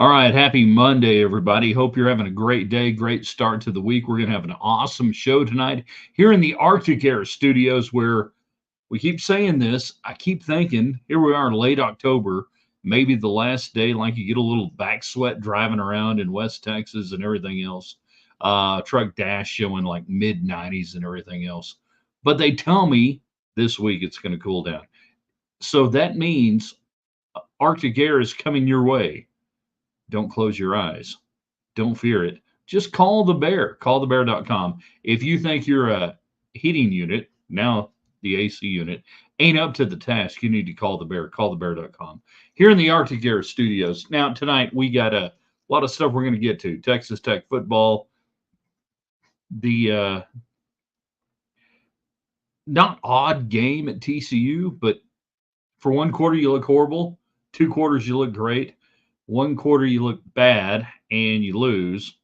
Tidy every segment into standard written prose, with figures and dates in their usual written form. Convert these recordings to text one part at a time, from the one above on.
All right, happy Monday, everybody. Hope you're having a great day, great start to the week. We're going to have an awesome show tonight here in the Arctic Air Studios, where we keep saying this. I keep thinking, here we are in late October, maybe the last day, like you get a little back sweat driving around in West Texas and everything else. Truck dash showing like mid 90s and everything else. But they tell me this week it's going to cool down. So that means Arctic air is coming your way. Don't close your eyes. Don't fear it. Just call the bear. Callthebear.com. If you think your heating unit, now the AC unit, ain't up to the task, you need to call the bear. Callthebear.com. Here in the Arctic Air Studios. Now, tonight, we got a lot of stuff we're going to get to. Texas Tech football, the not odd game at TCU, but for one quarter, you look horrible. Two quarters, you look great. One quarter, you look bad and you lose.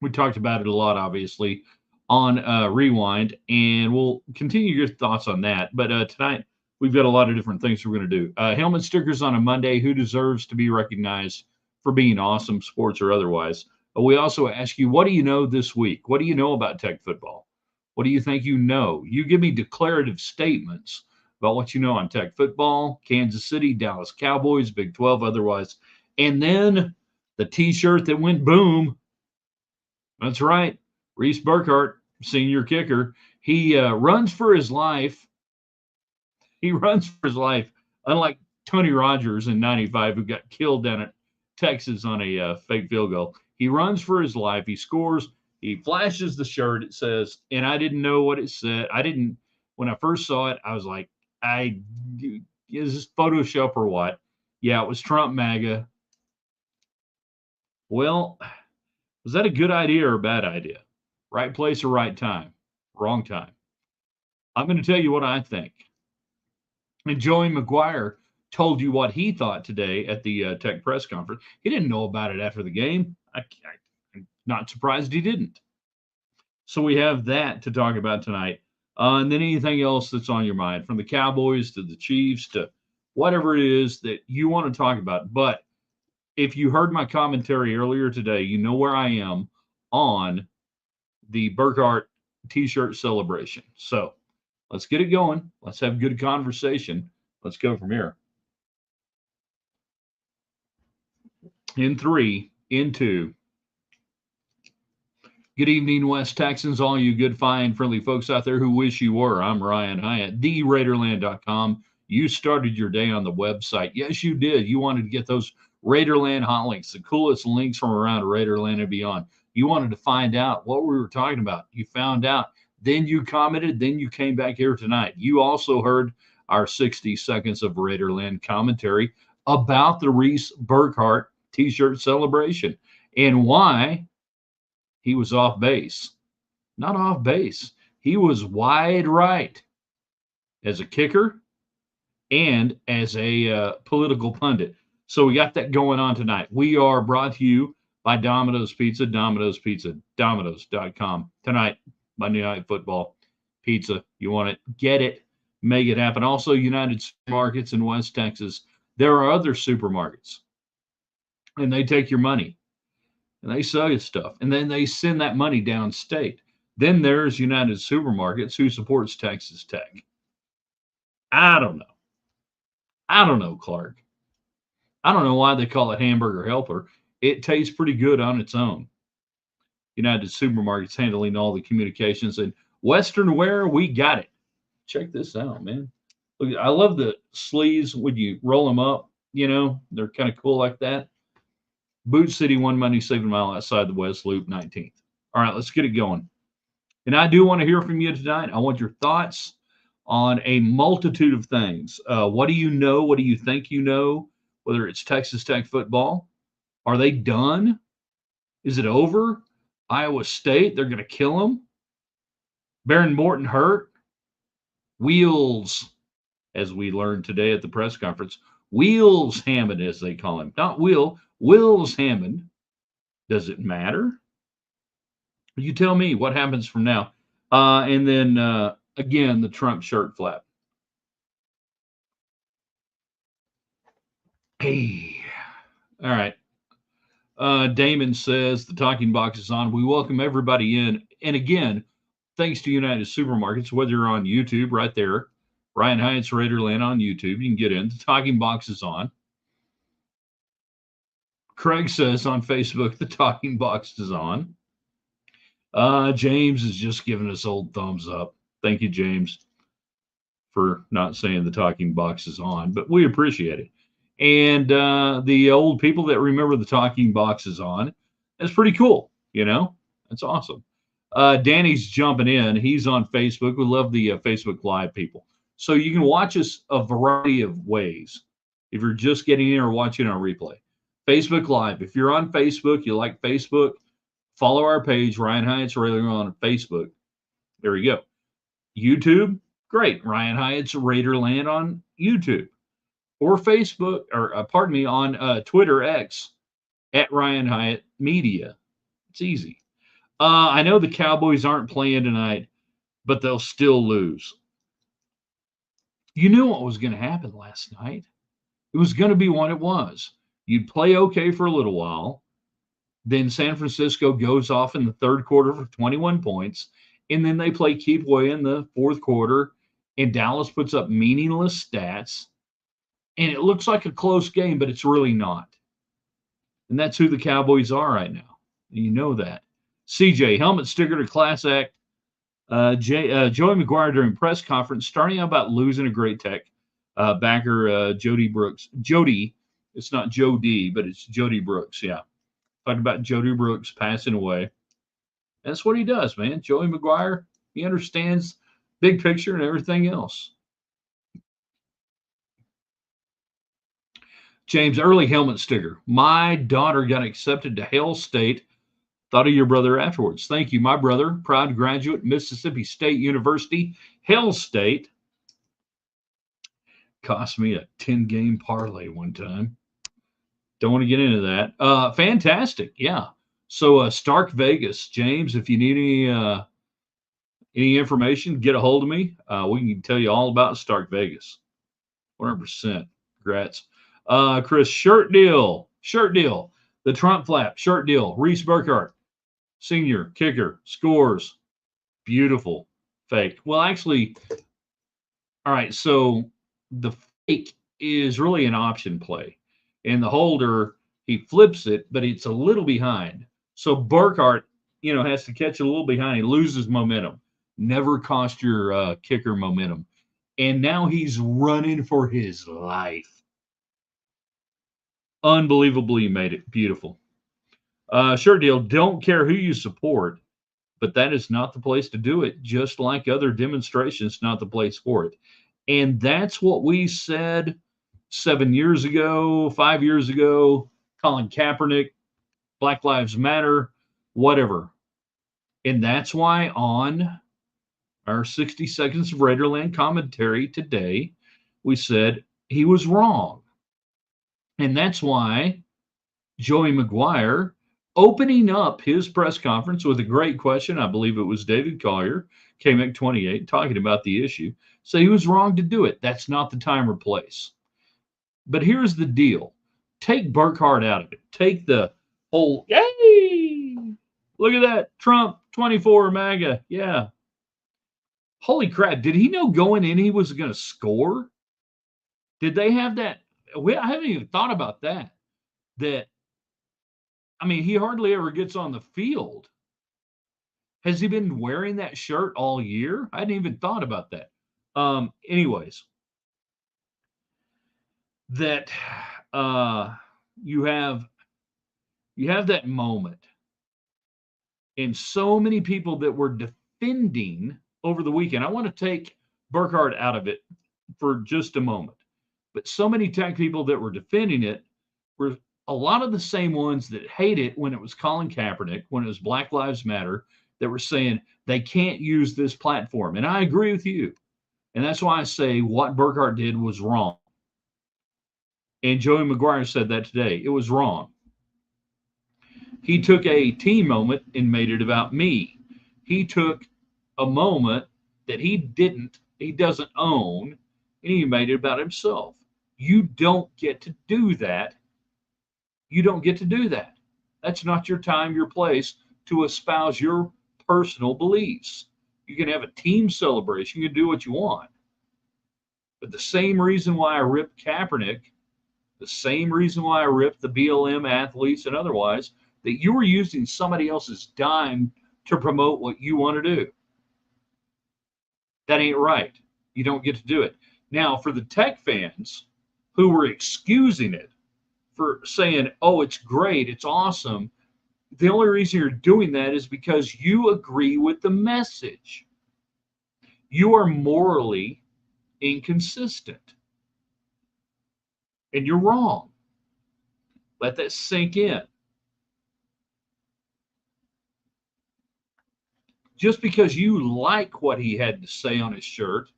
We talked about it a lot, obviously, on Rewind, and we'll continue your thoughts on that. But tonight, we've got a lot of different things we're going to do. Helmet stickers on a Monday. Who deserves to be recognized for being awesome, sports or otherwise? We also ask you, what do you know this week? What do you know about Tech football? What do you think you know? You give me declarative statements about what you know on Tech football, Kansas City, Dallas Cowboys, Big 12, otherwise. And then the T-shirt that went boom. That's right. Reese Burkhardt, senior kicker. He runs for his life. He runs for his life, unlike Tony Rogers in '95, who got killed down at Texas on a fake field goal. He runs for his life. He scores. He flashes the shirt. It says, and I didn't know what it said. When I first saw it, I was like, is this Photoshop or what? Yeah, it was Trump MAGA. Well, was that a good idea or a bad idea? Right place or right time? Wrong time. I'm going to tell you what I think. And Joey McGuire told you what he thought today at the Tech press conference. He didn't know about it after the game. I'm not surprised he didn't. So we have that to talk about tonight. And then anything else that's on your mind, from the Cowboys to the Chiefs to whatever it is that you want to talk about. But if you heard my commentary earlier today, you know where I am on the Burkhardt T-shirt celebration. So let's get it going. Let's have good conversation. Let's go from here. In three, in two. Good evening, West Texans, all you good, fine, friendly folks out there who wish you were. I'm Ryan Hyatt, TheRaiderland.com. You started your day on the website. Yes, you did. You wanted to get those Raiderland hot links, the coolest links from around Raiderland and beyond. You wanted to find out what we were talking about. You found out. Then you commented. Then you came back here tonight. You also heard our 60 seconds of Raiderland commentary about the Reese Burkhardt T-shirt celebration and why he was off base. Not off base. He was wide right as a kicker and as a political pundit. So we got that going on tonight. We are brought to you by Domino's Pizza, Domino's.com. Tonight, Monday Night Football pizza. You want it, get it, make it happen. Also, United Supermarkets in West Texas. There are other supermarkets, and they take your money, and they sell you stuff, and then they send that money downstate. Then there's United Supermarkets, who supports Texas Tech. I don't know. I don't know, Clark. I don't know why they call it Hamburger Helper. It tastes pretty good on its own. United Supermarkets handling all the communications, and Western Wear, we got it. Check this out, man. Look, I love the sleeves when you roll them up. You know, they're kind of cool like that. Boot City, 1 Money, 7 Mile outside the West Loop, 19th. All right, let's get it going. And I do want to hear from you tonight. I want your thoughts on a multitude of things. What do you know? What do you think you know? Whether it's Texas Tech football. Are they done? Is it over? Iowa State, they're going to kill them. Baron Morton hurt. Wheels, as we learned today at the press conference. Wheels Hammond, as they call him. Not Will. Wills Hammond. Does it matter? You tell me what happens from now. And then, again, the Trump shirt flap. Hey. All right. Damon says the talking box is on. We welcome everybody in. And again, thanks to United Supermarkets, whether you're on YouTube right there, Ryan Hyatt's Raiderland on YouTube, you can get in. The talking box is on. Craig says on Facebook, the talking box is on. James is just giving us old thumbs up. Thank you, James, for not saying the talking box is on, but we appreciate it. And the old people that remember the talking box is on, that's pretty cool. That's awesome. Danny's jumping in. He's on Facebook. We love the Facebook Live people. So you can watch us a variety of ways. If you're just getting in or watching our replay, Facebook Live. If you're on Facebook, you like Facebook, follow our page, Ryan Hyatt's Raider on Facebook. There we go. YouTube, great. Ryan Hyatt's Raiderland on YouTube. Or Facebook, or pardon me, on Twitter X at Ryan Hyatt Media. It's easy. I know the Cowboys aren't playing tonight, but they'll still lose. You knew what was going to happen last night. It was going to be what it was. You'd play okay for a little while. Then San Francisco goes off in the third quarter for 21 points. And then they play keep away in the fourth quarter. And Dallas puts up meaningless stats. And it looks like a close game, but it's really not. And that's who the Cowboys are right now. You know that. CJ, helmet sticker to Class Act. Joey McGuire during press conference, starting out about losing a great tech backer, Jody Brooks. Jody, it's not Joe D, but it's Jody Brooks. Yeah. Talking about Jody Brooks passing away. That's what he does, man. Joey McGuire, he understands big picture and everything else. James, early helmet sticker. My daughter got accepted to Hale State. Thought of your brother afterwards. Thank you, my brother. Proud graduate, Mississippi State University, Hale State. Cost me a 10-game parlay one time. Don't want to get into that. Fantastic, yeah. So Stark Vegas, James, if you need any information, get a hold of me. We can tell you all about Stark Vegas. 100%. Congrats. Chris, shirt deal. The Trump flap, shirt deal. Reese Burkhardt, senior kicker, scores. Beautiful. Fake. Well, actually, all right. So the fake is really an option play. And the holder, he flips it, but it's a little behind. So Burkhardt, has to catch a little behind. He loses momentum. Never cost your kicker momentum. And now he's running for his life. Unbelievably made it. Beautiful. Shirt deal. Don't care who you support, but that is not the place to do it. Just like other demonstrations, not the place for it. And that's what we said 7 years ago, 5 years ago. Colin Kaepernick, Black Lives Matter, whatever. And that's why on our 60 Seconds of Raiderland commentary today, we said he was wrong. And that's why Joey McGuire, opening up his press conference with a great question, I believe it was David Collier, KMEC 28, talking about the issue, so he was wrong to do it. That's not the time or place. But here's the deal. Take Burkhardt out of it. Take the whole, yay, look at that, Trump, 24, MAGA, yeah. Holy crap, did he know going in he was going to score? Did they have that? I haven't even thought about that. He hardly ever gets on the field. Has he been wearing that shirt all year? I hadn't even thought about that. Anyways, that you have that moment, and so many people that were defending over the weekend. I want to take Burkhardt out of it for just a moment. But so many tech people that were defending it were a lot of the same ones that hate it when it was Colin Kaepernick, when it was Black Lives Matter, that were saying they can't use this platform. And I agree with you. And that's why I say what Burkhardt did was wrong. And Joey McGuire said that today. It was wrong. He took a team moment and made it about me. He took a moment that he doesn't own, and he made it about himself. You don't get to do that. You don't get to do that. That's not your time, your place to espouse your personal beliefs. You can have a team celebration, you can do what you want. But the same reason why I ripped Kaepernick, the same reason why I ripped the BLM athletes and otherwise, that you were using somebody else's dime to promote what you want to do. That ain't right. You don't get to do it. Now, for the Tech fans who were excusing it for saying, oh, it's great, it's awesome, the only reason you're doing that is because you agree with the message. You are morally inconsistent. And you're wrong. Let that sink in. Just because you like what he had to say on his shirt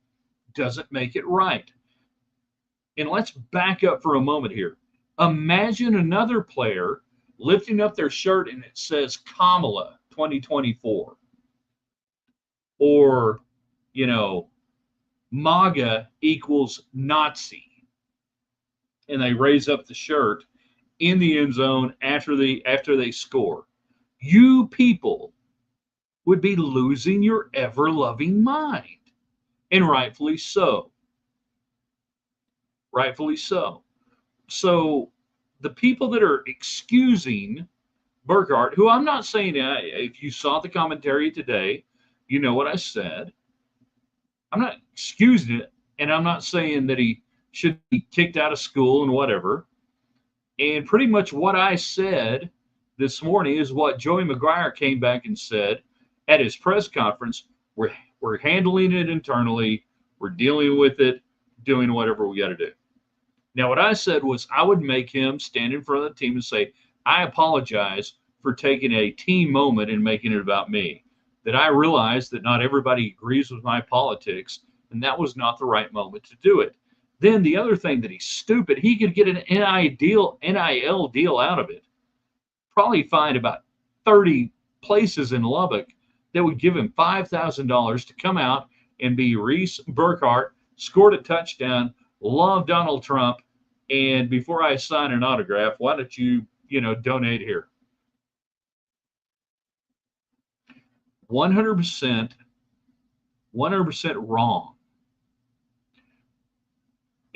doesn't make it right. And let's back up for a moment here. Imagine another player lifting up their shirt and it says Kamala 2024. Or, MAGA equals Nazi. And they raise up the shirt in the end zone after they score. You people would be losing your ever-loving mind. And rightfully so. Rightfully so. So the people that are excusing Burkhardt, who I'm not saying, if you saw the commentary today, you know what I said. I'm not excusing it, and I'm not saying that he should be kicked out of school and whatever. And pretty much what I said this morning is what Joey McGuire came back and said at his press conference. We're handling it internally. We're dealing with it, doing whatever we got to do. Now, what I said was I would make him stand in front of the team and say, I apologize for taking a team moment and making it about me. That I realize that not everybody agrees with my politics, and that was not the right moment to do it. Then the other thing that he's stupid, he could get an NIL deal out of it. Probably find about 30 places in Lubbock that would give him $5,000 to come out and be Reese Burkhardt, scored a touchdown, love Donald Trump, and before I sign an autograph, why don't you, donate here? 100% wrong.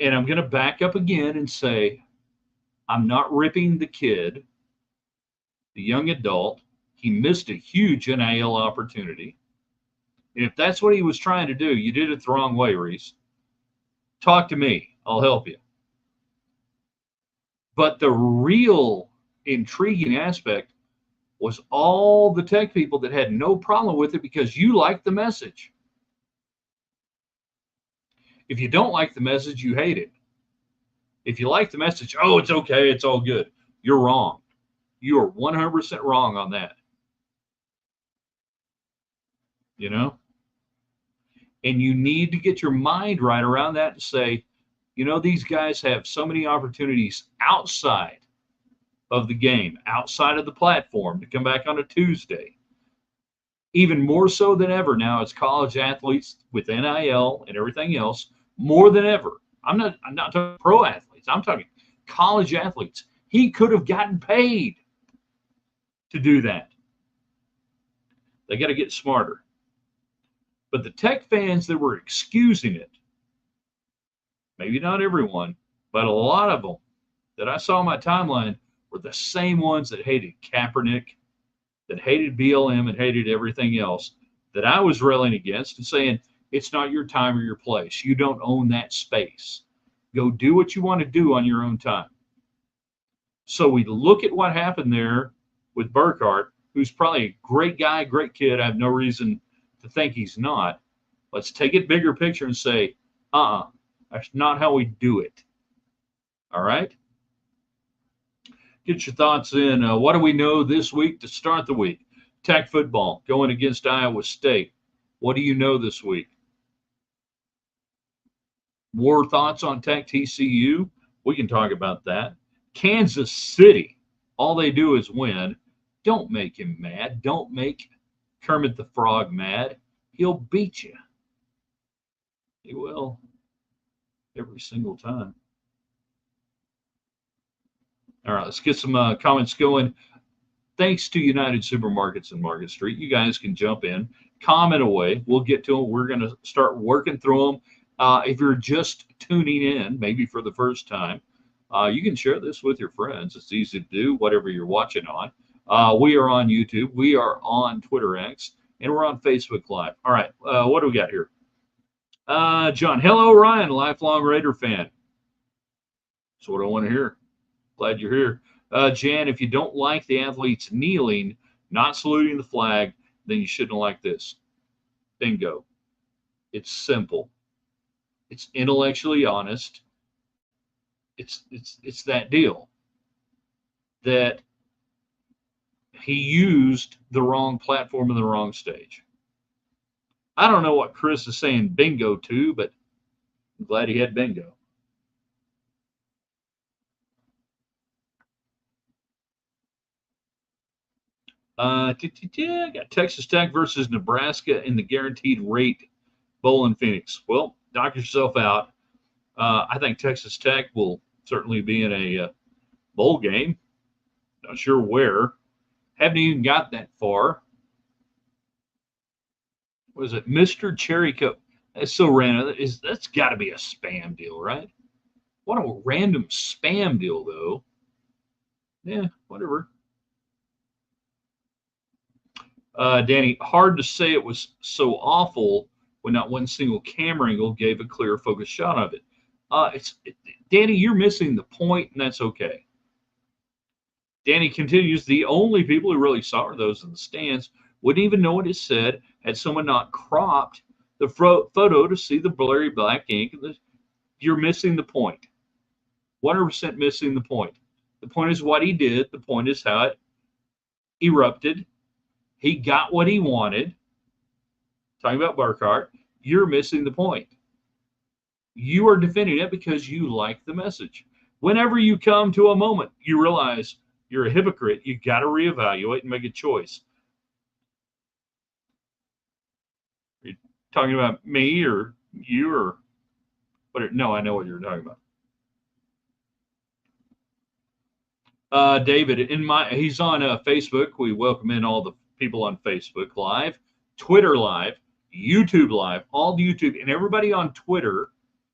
And I'm going to back up again and say, I'm not ripping the kid, the young adult. He missed a huge NIL opportunity. And if that's what he was trying to do, you did it the wrong way, Reese. Talk to me. I'll help you. But the real intriguing aspect was all the Tech people that had no problem with it because you liked the message. If you don't like the message, you hate it. If you like the message, oh, it's okay, it's all good. You're wrong. You are 100% wrong on that. And you need to get your mind right around that and say, these guys have so many opportunities outside of the game, outside of the platform to come back on a Tuesday. Even more so than ever now as college athletes with NIL and everything else, more than ever. I'm not talking pro athletes. I'm talking college athletes. He could have gotten paid to do that. They got to get smarter. But the Tech fans that were excusing it, maybe not everyone, but a lot of them that I saw on my timeline were the same ones that hated Kaepernick, that hated BLM and hated everything else that I was railing against and saying, it's not your time or your place. You don't own that space. Go do what you want to do on your own time. So we look at what happened there with Burkhardt, who's probably a great guy, great kid. I have no reason to think he's not. Let's take it bigger picture and say, that's not how we do it. All right? Get your thoughts in. What do we know this week to start the week? Tech football going against Iowa State. What do you know this week? More thoughts on Tech TCU? We can talk about that. Kansas City. All they do is win. Don't make him mad. Don't make Kermit the Frog mad. He'll beat you. He will. Every single time. All right, let's get some comments going. thanks to United Supermarkets and Market Street, you guys can jump in, comment away. We'll get to them. We're going to start working through them. If you're just tuning in, maybe for the first time, you can share this with your friends. It's easy to do, whatever you're watching on. We are on YouTube. We are on Twitter X. And we're on Facebook Live. All right. What do we got here? John. Hello, Ryan, lifelong Raider fan. That's what I want to hear. Glad you're here. Jan, if you don't like the athletes kneeling, not saluting the flag, then you shouldn't like this. Bingo. It's simple. It's intellectually honest. It's that deal that he used the wrong platform and the wrong stage. I don't know what Chris is saying bingo to, but I'm glad he had bingo. Got Texas Tech versus Nebraska in the guaranteed rate bowl in Phoenix. Well, knock yourself out. I think Texas Tech will certainly be in a bowl game. Not sure where. Haven't even got that far. Was it Mr. Cherry Coke? That's so random. That's got to be a spam deal, right? What a random spam deal, though. Yeah, whatever. Danny, hard to say it was so awful when not one single camera angle gave a clear focus shot of it. Danny, you're missing the point, and that's okay. Danny continues, the only people who really saw are those in the stands. Wouldn't even know what it said had someone not cropped the photo to see the blurry black ink. You're missing the point. 100% missing the point. The point is what he did. The point is how it erupted. He got what he wanted. Talking about Burkhart, you're missing the point. You are defending it because you like the message. Whenever you come to a moment, you realize you're a hypocrite. You got to reevaluate and make a choice. Are you talking about me or you or what? No, I know what you're talking about. David, he's on Facebook. We welcome in all the people on Facebook Live, Twitter Live, YouTube Live, all the YouTube, and everybody on Twitter.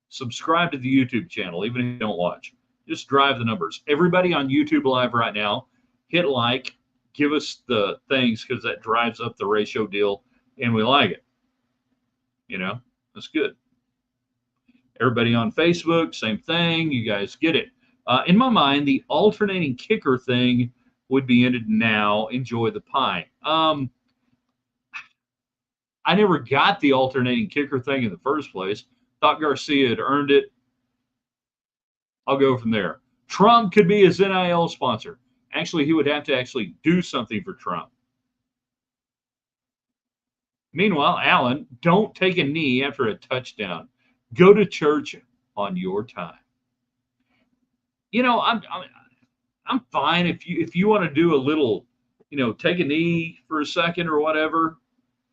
Subscribe to the YouTube channel, even if you don't watch. Just drive the numbers. Everybody on YouTube Live right now, hit like, give us the things because that drives up the ratio deal, and we like it. You know, that's good. Everybody on Facebook, same thing. You guys get it. In my mind, the alternating kicker thing would be ended now. Enjoy the pie. I never got the alternating kicker thing in the first place. Thought Garcia had earned it. I'll go from there. Trump could be his NIL sponsor. Actually, he would have to actually do something for Trump. Meanwhile, Allen, don't take a knee after a touchdown. Go to church on your time. You know, I'm fine if you want to do a little, take a knee for a second or whatever,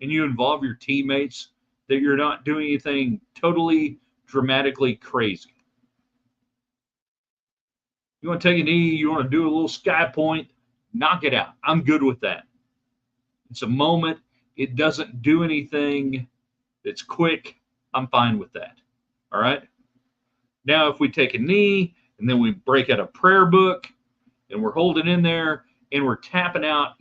and you involve your teammates, that you're not doing anything totally dramatically crazy. You want to take a knee, you want to do a little sky point, knock it out. I'm good with that. It's a moment. It doesn't do anything that's quick. I'm fine with that. All right. Now, if we take a knee and then we break out a prayer book and we're holding in there and we're tapping out,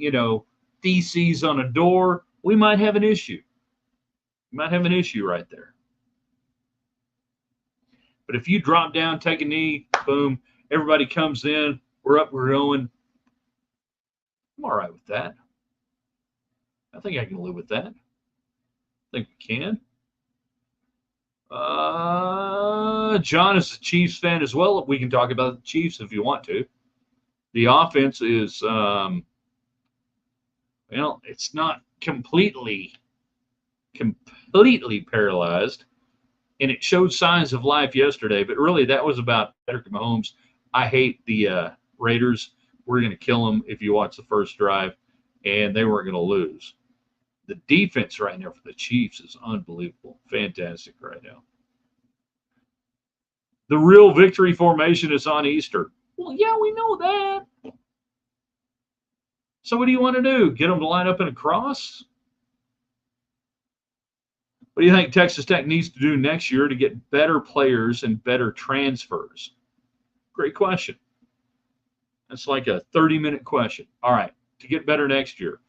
theses on a door, we might have an issue. You might have an issue right there. But if you drop down, take a knee, boom, everybody comes in, we're up, we're going. I'm all right with that. I think I can live with that. I think we can. John is a Chiefs fan as well. We can talk about the Chiefs if you want to. The offense is, it's not completely paralyzed, and it showed signs of life yesterday, but really that was about Patrick Mahomes. I hate the Raiders. We're going to kill them if you watch the first drive, and they weren't going to lose. The defense right now for the Chiefs is unbelievable. Fantastic right now. The real victory formation is on Easter. Well, yeah, we know that. So what do you want to do? Get them to line up in a cross? What do you think Texas Tech needs to do next year to get better players and better transfers? Great question. That's like a 30-minute question. All right, to get better next year,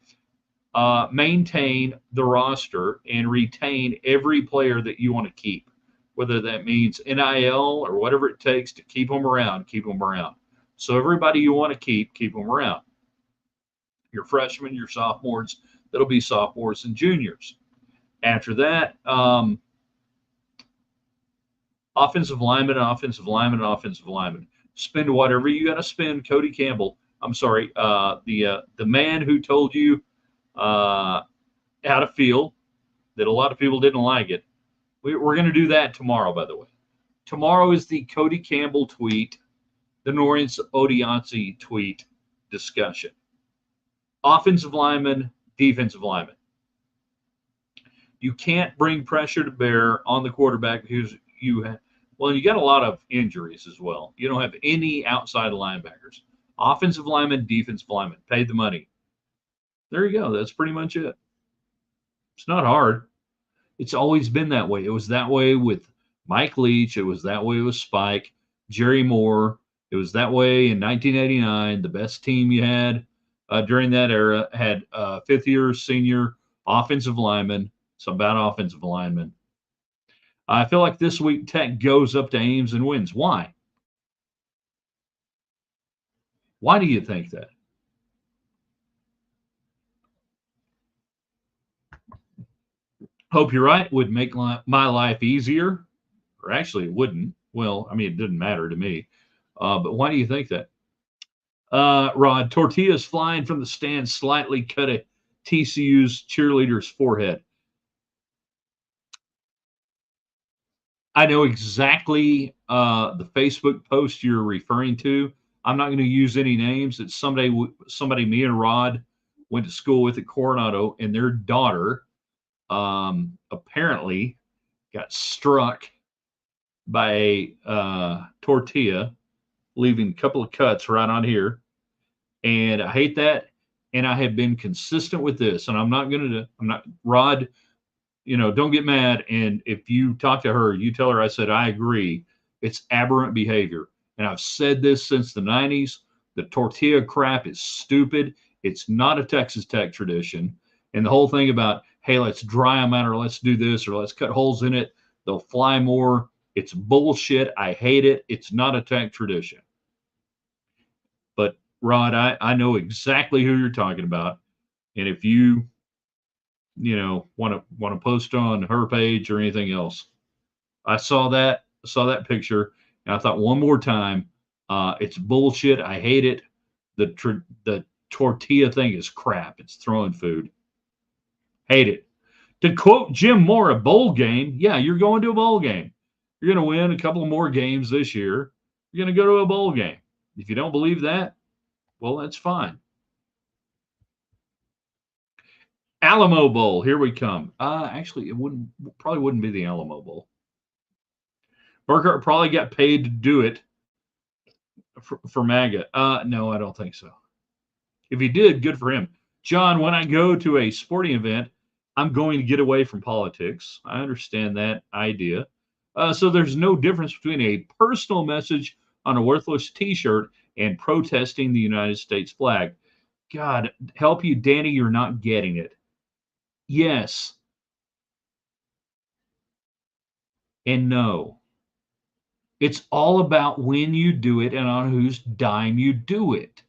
maintain the roster and retain every player that you want to keep, whether that means NIL or whatever it takes to keep them around, keep them around. So everybody you want to keep them around. Your freshmen, your sophomores, that'll be sophomores and juniors. After that, offensive lineman, offensive lineman, offensive lineman. Spend whatever you got to spend. Cody Campbell. I'm sorry, the man who told you how to feel, that a lot of people didn't like it. We're going to do that tomorrow, by the way. Tomorrow is the Cody Campbell tweet, the Lawrence Odiansi tweet discussion. Offensive lineman, defensive lineman. You can't bring pressure to bear on the quarterback because you got a lot of injuries as well. You don't have any outside linebackers. Offensive lineman, defensive lineman. Pay the money. There you go. That's pretty much it. It's not hard. It's always been that way. It was that way with Mike Leach. It was that way with Spike, Jerry Moore. It was that way in 1989. The best team you had during that era had fifth-year senior offensive linemen. Some bad offensive linemen. I feel like this week Tech goes up to Ames and wins. Why? Why do you think that? Hope you're right. Would make my life easier, or actually, it wouldn't. Well, I mean, it didn't matter to me. But why do you think that? Rod, tortillas flying from the stand slightly cut a TCU's cheerleader's forehead. I know exactly the Facebook post you're referring to. I'm not going to use any names. It's somebody me and Rod went to school with at Coronado, and their daughter apparently got struck by a tortilla, leaving a couple of cuts right on here. And I hate that. And I have been consistent with this. And I'm not, Rod, don't get mad. And if you talk to her, you tell her I said, I agree. It's aberrant behavior. And I've said this since the 90s. The tortilla crap is stupid. It's not a Texas Tech tradition. And the whole thing about, hey, let's dry them out or let's do this or let's cut holes in it. They'll fly more. It's bullshit. I hate it. It's not a Tech tradition. But Rod, I know exactly who you're talking about. And if you want to post on her page or anything else, I saw that picture and I thought one more time, it's bullshit. I hate it. The tortilla thing is crap. It's throwing food. Hate it. To quote Jim Moore, a bowl game. Yeah, you're going to a bowl game. You're going to win a couple more games this year. You're going to go to a bowl game. If you don't believe that, well, that's fine. Alamo Bowl, here we come. Actually, probably wouldn't be the Alamo Bowl. Burkhart probably got paid to do it for MAGA. No, I don't think so. If he did, good for him. John, when I go to a sporting event, I'm going to get away from politics. I understand that idea. So there's no difference between a personal message on a worthless T-shirt and protesting the United States flag. God help you, Danny, you're not getting it. Yes. And no. It's all about when you do it and on whose dime you do it.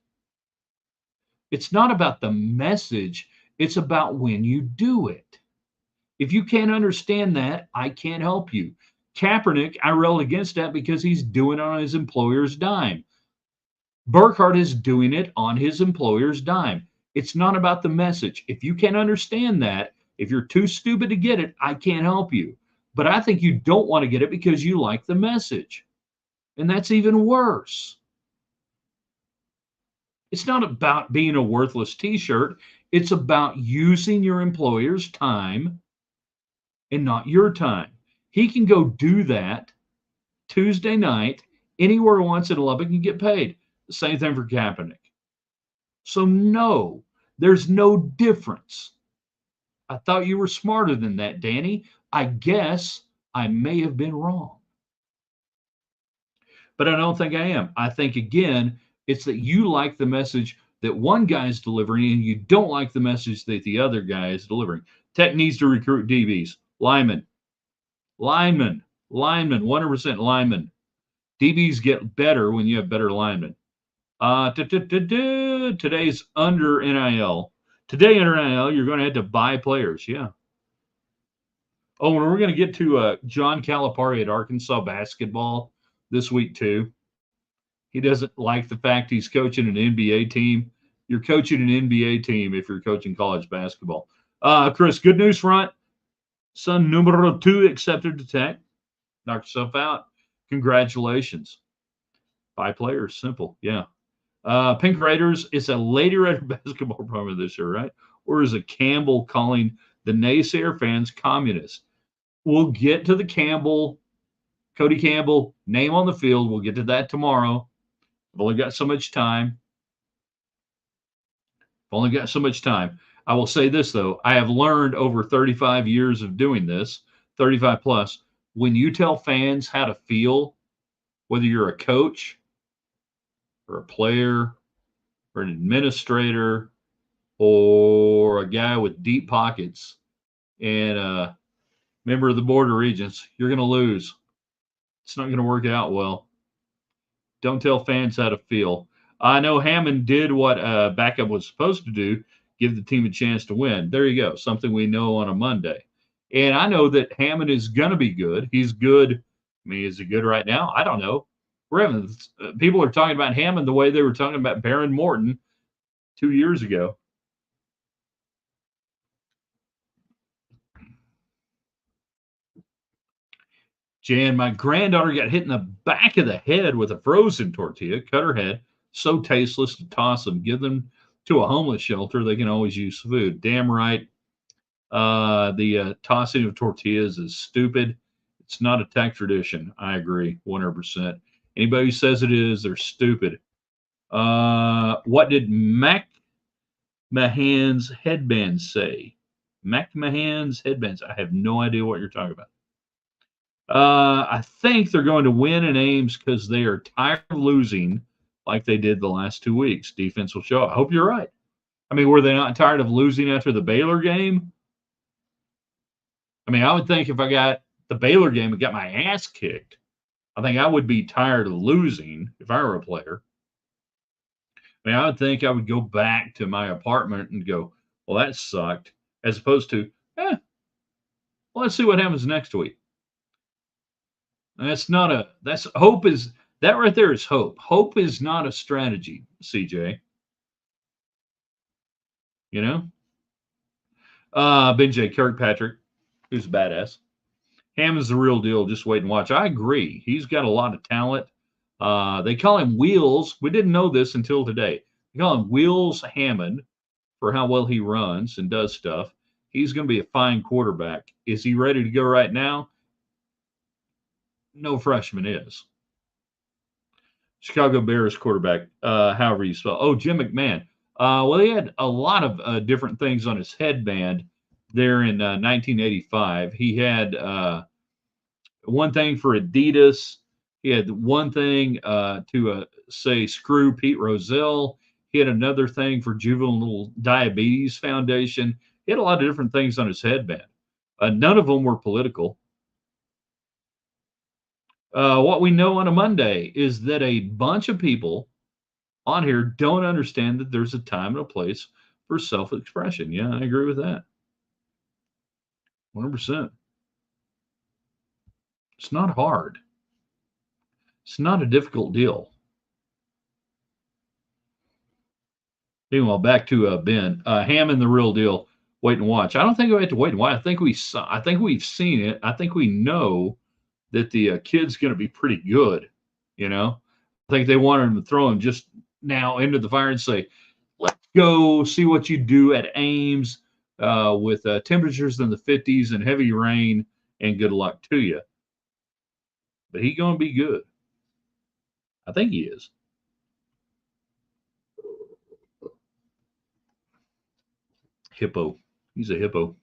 It's not about the message. It's about when you do it. If you can't understand that, I can't help you. Kaepernick, I railed against that because he's doing it on his employer's dime. Burkhart is doing it on his employer's dime. It's not about the message. If you can't understand that, if you're too stupid to get it, I can't help you. But I think you don't want to get it because you like the message. And that's even worse. It's not about being a worthless T-shirt. It's about using your employer's time and not your time. He can go do that Tuesday night anywhere he wants in Lubbock and get paid. The same thing for Kaepernick. So no, There's no difference. I thought you were smarter than that, Danny. I guess I may have been wrong. But I don't think I am. I think, again, it's that you like the message that one guy is delivering and you don't like the message that the other guy is delivering. Tech needs to recruit DBs, linemen, linemen, 100% linemen. DBs get better when you have better linemen. Today's under NIL. Today, under NIL, you're going to have to buy players. Yeah. Oh, and we're going to get to John Calipari at Arkansas basketball this week, too. He doesn't like the fact he's coaching an NBA team. You're coaching an NBA team if you're coaching college basketball. Chris, good news front. Son numero 2 accepted to Tech. Knock yourself out. Congratulations. Buy players. Simple. Yeah. Pink Raiders is a Lady Raider basketball program this year, right? Or is it Campbell calling the naysayer fans communists? We'll get to the Cody Campbell name on the field. We'll get to that tomorrow. I've only got so much time. I will say this, though. I have learned over 35 years of doing this, 35 plus, when you tell fans how to feel, whether you're a coach or a player or an administrator or a guy with deep pockets and a member of the Board of Regents, you're going to lose. It's not going to work out well. Don't tell fans how to feel. I know Hammond did what backup was supposed to do, give the team a chance to win. There you go, something we know on a Monday. And I know that Hammond is going to be good. He's good. I mean, is he good right now? I don't know. We're having, people are talking about Hammond the way they were talking about Baron Morton 2 years ago. Jan, my granddaughter got hit in the back of the head with a frozen tortilla, cut her head. So tasteless to toss them. Give them to a homeless shelter. They can always use food. Damn right. The tossing of tortillas is stupid. It's not a tech tradition. I agree 100%. Anybody who says it is, they're stupid. What did McMahon's headbands say? McMahon's headbands. I have no idea what you're talking about. I think they're going to win in Ames because they are tired of losing like they did the last 2 weeks. Defense will show. I hope you're right. I mean, were they not tired of losing after the Baylor game? I mean, I would think if I got the Baylor game and got my ass kicked, I think I would be tired of losing if I were a player. I mean, I would think I would go back to my apartment and go, well, that sucked, as opposed to, well, let's see what happens next week. And that right there is hope. Hope is not a strategy, CJ. You know? Ben J. Kirkpatrick, who's a badass. Hammond's the real deal. Just wait and watch. I agree. He's got a lot of talent. They call him Wheels. We didn't know this until today. They call him Wheels Hammond for how well he runs and does stuff. He's going to be a fine quarterback. Is he ready to go right now? No freshman is. Chicago Bears quarterback, however you spell. Oh, Jim McMahon. Well, he had a lot of different things on his headband there in 1985. He had one thing for Adidas. He had one thing to say screw Pete Rozelle. He had another thing for Juvenile Diabetes Foundation. He had a lot of different things on his headband. None of them were political. What we know on a Monday is that a bunch of people on here don't understand that there's a time and a place for self-expression. Yeah, I agree with that. 100%. It's not hard. It's not a difficult deal. Meanwhile, back to Ben. Hammond, the real deal. Wait and watch. I don't think we have to wait and watch. I think we've seen it. I think we know that the kid's going to be pretty good. You know, I think they wanted him to throw him just now into the fire and say, "Let's go see what you do at Ames with temperatures in the 50s and heavy rain, and good luck to you." But he's going to be good. I think he is. Hippo. He's a hippo.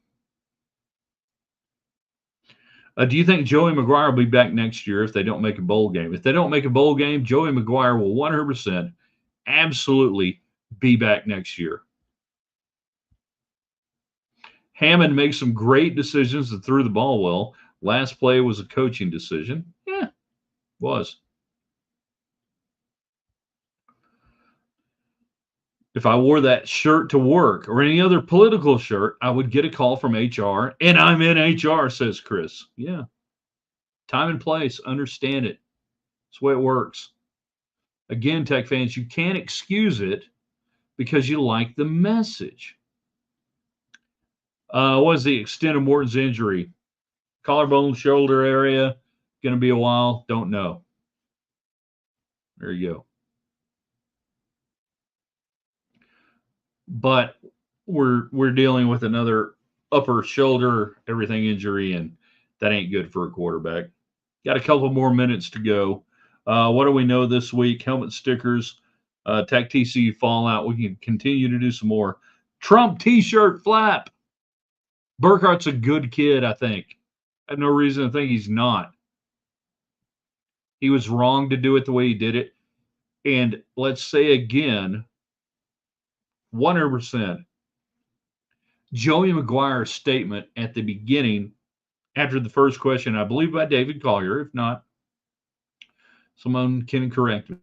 Do you think Joey McGuire will be back next year if they don't make a bowl game? If they don't make a bowl game, Joey McGuire will 100% absolutely be back next year. Hammond makes some great decisions and threw the ball well. Last play was a coaching decision. Yeah, was. If I wore that shirt to work or any other political shirt, I would get a call from HR, and I'm in HR, says Chris. Yeah. Time and place, understand it. That's the way it works. Again, Tech fans, you can't excuse it because you like the message. What is the extent of Morton's injury? Collarbone, shoulder area. Going to be a while. Don't know. There you go. But we're dealing with another upper shoulder everything injury, and that ain't good for a quarterback. Got a couple more minutes to go. What do we know this week? Helmet stickers, Tech TCU fallout. We can continue to do some more. Trump T-shirt flap. Burkhart's a good kid, I think. I have no reason to think he's not. He was wrong to do it the way he did it. And let's say again, 100%, Joey McGuire's statement at the beginning, after the first question, I believe by David Collier, if not, someone can correct me.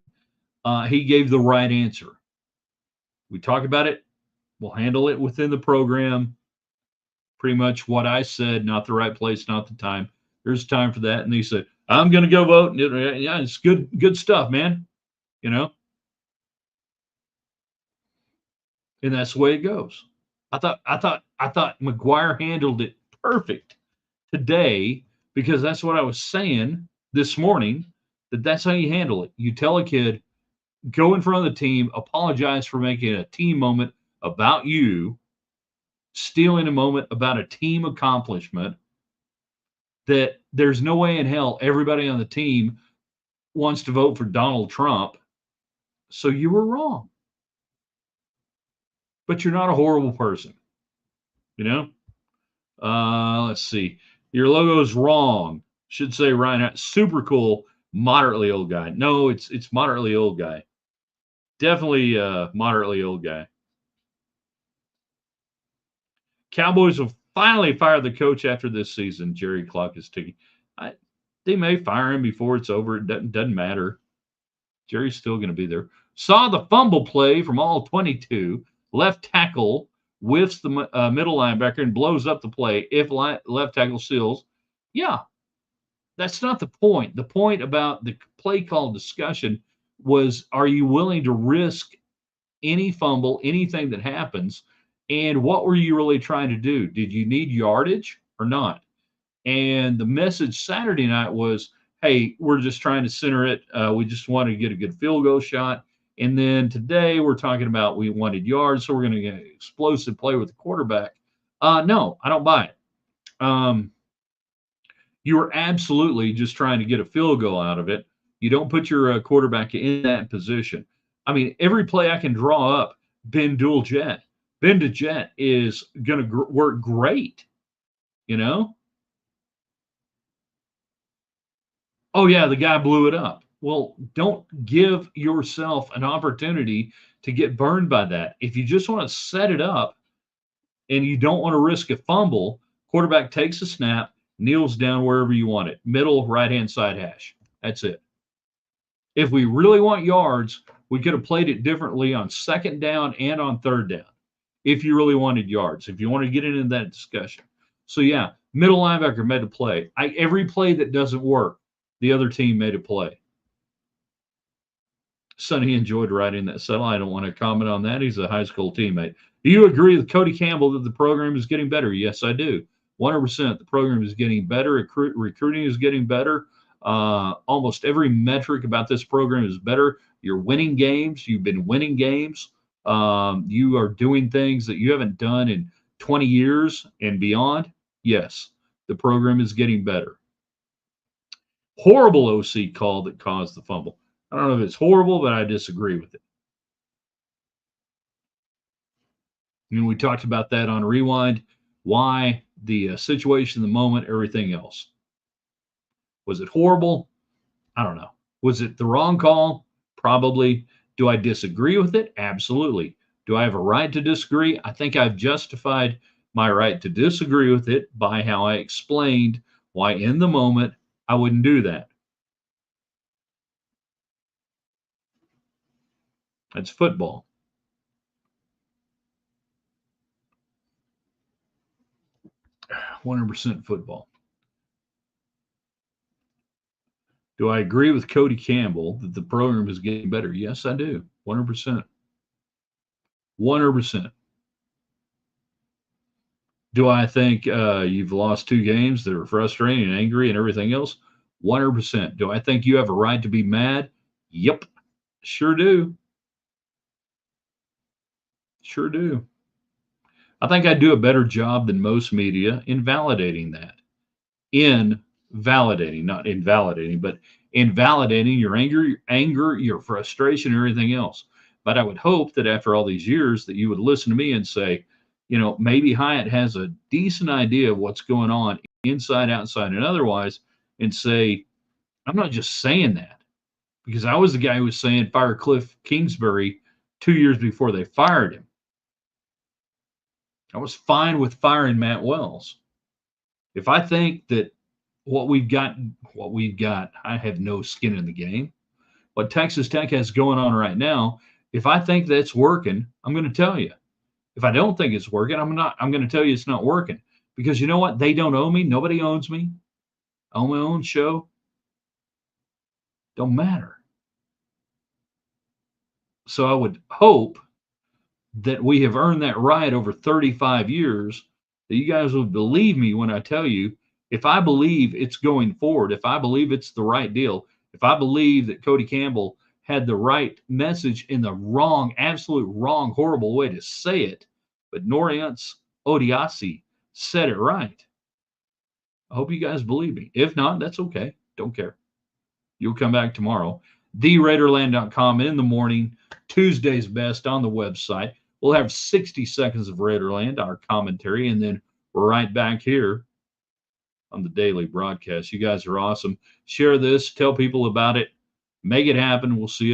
He gave the right answer. We talk about it. We'll handle it within the program. Pretty much what I said, not the right place, not the time. There's time for that. And he said, I'm going to go vote. Yeah, it's good stuff, man. You know? And that's the way it goes. I thought McGuire handled it perfect today because that's what I was saying this morning, that's how you handle it. You tell a kid, go in front of the team, apologize for making a team moment about you, stealing a moment about a team accomplishment, that there's no way in hell everybody on the team wants to vote for Donald Trump. So you were wrong. But you're not a horrible person. You know? Let's see. Your logo is wrong. Should say Ryan. Super cool. Moderately old guy. No, it's moderately old guy. Definitely moderately old guy. Cowboys will finally fire the coach after this season. Jerry Clock is ticking. They may fire him before it's over. It doesn't matter. Jerry's still going to be there. Saw the fumble play from all 22. Left tackle whiffs the middle linebacker and blows up the play. If left tackle seals, yeah, that's not the point. The point about the play call discussion was, are you willing to risk any fumble, anything that happens? And what were you really trying to do? Did you need yardage or not? And the message Saturday night was, hey, we're just trying to center it. We just want to get a good field goal shot. And then today we're talking about we wanted yards, so we're going to get an explosive play with the quarterback. No, I don't buy it. You were absolutely just trying to get a field goal out of it. You don't put your quarterback in that position. I mean, every play I can draw up, Ben dual jet. Ben to jet is going to work great, you know? Oh, yeah, the guy blew it up. Well, don't give yourself an opportunity to get burned by that. If you just want to set it up and you don't want to risk a fumble, quarterback takes a snap, kneels down wherever you want it, middle, right-hand side hash. That's it. If we really want yards, we could have played it differently on second down and on third down if you really wanted yards, if you want to get into that discussion. So, yeah, middle linebacker made a play. Every play that doesn't work, the other team made a play. Sonny enjoyed writing that settle. I don't want to comment on that. He's a high school teammate. Do you agree with Cody Campbell that the program is getting better? Yes, I do. 100%. The program is getting better. Recruiting is getting better. Almost every metric about this program is better. You're winning games. You've been winning games. You are doing things that you haven't done in 20 years and beyond. Yes, the program is getting better. Horrible OC call that caused the fumble. I don't know if it's horrible, but I disagree with it. And we talked about that on Rewind. Why, the situation, the moment, everything else. Was it horrible? I don't know. Was it the wrong call? Probably. Do I disagree with it? Absolutely. Do I have a right to disagree? I think I've justified my right to disagree with it by how I explained why in the moment I wouldn't do that. That's football. One 100% football. Do I agree with Cody Campbell that the program is getting better? Yes, I do. 100%. 100%. Do I think you've lost two games that are frustrating and angry and everything else? 100%. Do I think you have a right to be mad? Yep, sure do. Sure do. I think I do a better job than most media in validating that. In validating, not invalidating, but in validating your anger, your frustration, everything else. But I would hope that after all these years that you would listen to me and say, maybe Hyatt has a decent idea of what's going on inside, outside, and otherwise, and say, I'm not just saying that because I was the guy who was saying fire Cliff Kingsbury 2 years before they fired him. I was fine with firing Matt Wells. If I think that what we've got, I have no skin in the game. What Texas Tech has going on right now, if I think that's working, I'm going to tell you. If I don't think it's working, I'm going to tell you it's not working. Because you know what? They don't own me. Nobody owns me. I own my own show. Don't matter. So I would hope that we have earned that right over 35 years, that you guys will believe me when I tell you, if I believe it's going forward, if I believe it's the right deal, if I believe that Cody Campbell had the right message in the wrong, absolute wrong, horrible way to say it, but Noriance Odiasi said it right. I hope you guys believe me. If not, that's okay. Don't care. You'll come back tomorrow. TheRaiderland.com in the morning. Tuesday's best on the website. We'll have 60 seconds of Raiderland, our commentary, and then we're right back here on the daily broadcast. You guys are awesome. Share this. Tell people about it. Make it happen. We'll see you.